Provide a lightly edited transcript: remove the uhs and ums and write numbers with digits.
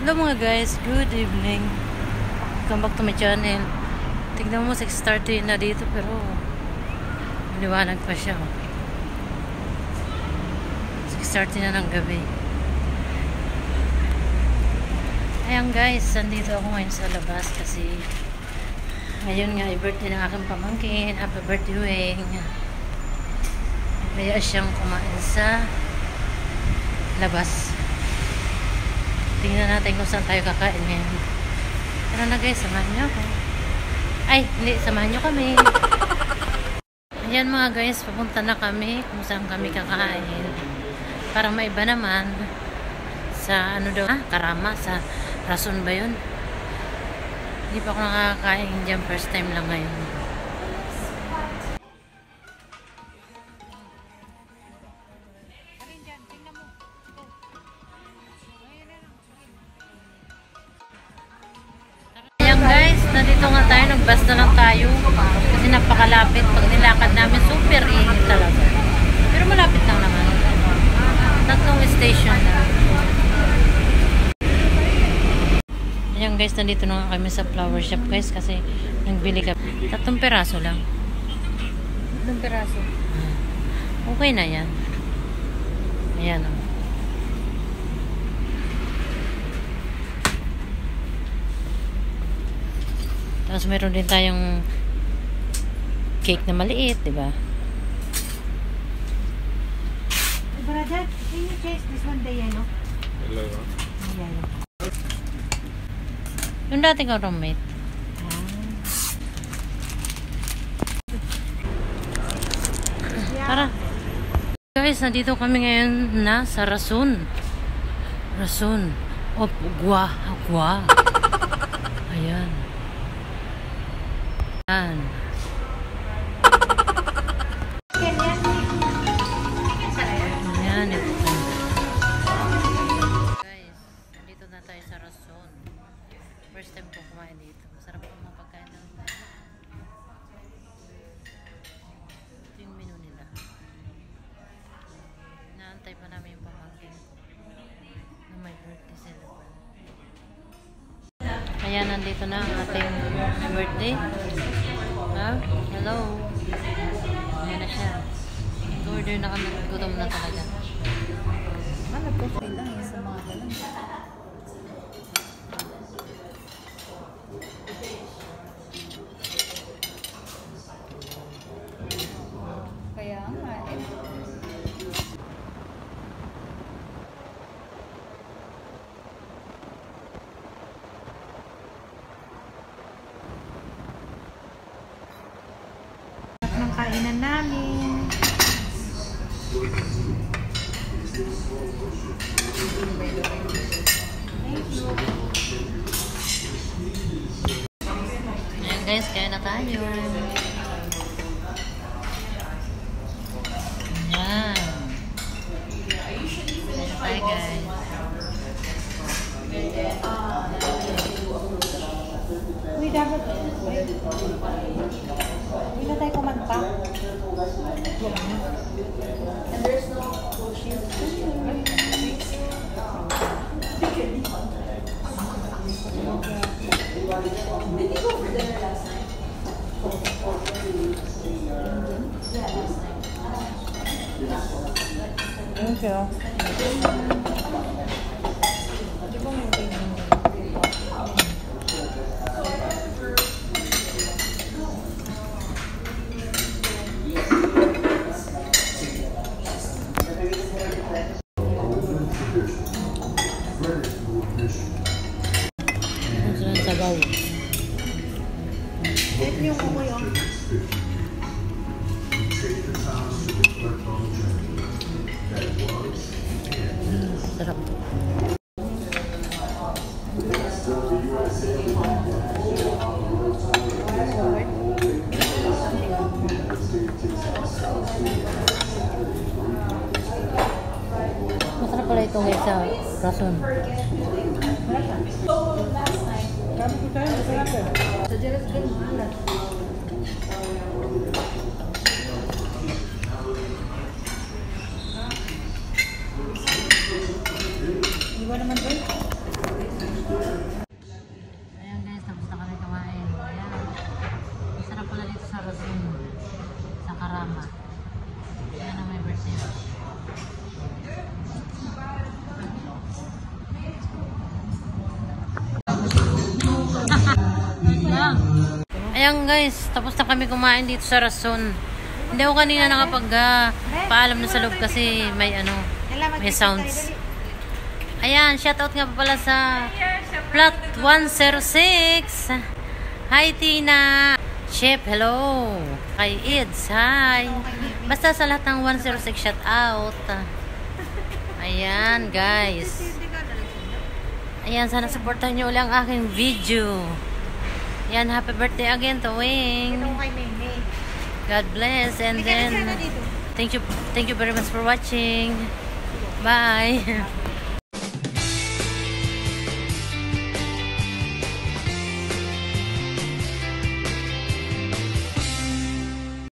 Hello mga guys, good evening. Welcome back to my channel. Tignan mo 6:30 na dito pero maliwanag pa siya. 6:30 na ng gabi. Ayan guys, nandito ako ngayon sa labas kasi ngayon nga i-birthday ng aking pamangkin. Happy birthday Weng. Kaya siyang kumain sa labas. Tingnan natin kung saan tayo kakain ngayon. Tara na guys, samahan nyo ako. Ay, hindi, samahan nyo kami. Ayan mga guys, papunta na kami kung saan kami kakain. Para maiba naman sa ano daw, Karama, sa Rason ba yun? Hindi pa ako nakakain dyan, first time lang ngayon. Nandito nga tayo, nag-bus na lang tayo kasi napakalapit. Pag nilakad namin, super init talaga. Pero malapit lang naman. Tatlong station na. Ayan guys, nandito na nga kami sa flower shop guys kasi nagbili kami. 3 peraso lang. 3 peraso. Okay na yan. Ayan o. Tapos meron din tayong cake na maliit, di ba? Brother, can you taste this one, the yellow? Yellow. Yellow. Yung dating roommate. Tara. Guys, nandito kami ngayon na sa Rason. Rason. O, Gua. Gua. Ayan. Ayan. Ayan, ito. Guys, nandito na tayo sa Rason. First time ko kumain dito. Masarap po mga pagkain ng ito yung menu nila. Inaantay pa namin yung pamangkin ko na may birthday celebrant. Ayan, nandito na ang ating birthday. Hello. Ayan na siya. Order na kami. Gutom na talaga. Malap ko free lang sa mga ganun. Kaya nga eh. Ng kainan namin. Ayan guys, kaya na tayo. Ayan. Kaya tayo guys. Uy, dapat. Uy, na tayo kumanta. And there's no bullshit. Did you go for dinner last night? Yeah, last night. Thank you. Sabaw. Ito yung kumoy oh. Sarap. Masarap pala ito guys sa Rason. Iba naman doon. Ayan guys, tapos na kami kumain dito sa Rason. Hindi ako kanina paalam na sa loob kasi may may sounds. Ayan, shoutout nga pala sa Plot 106. Hi Tina. Chef, hello. Kay Ids, hi. Basta sa lahat ng 106 shoutout. Ayan guys. Ayan, sana supportahan nyo ulit ang aking video. Ayan, happy birthday again to Wing. God bless, and then thank you very much for watching. Bye.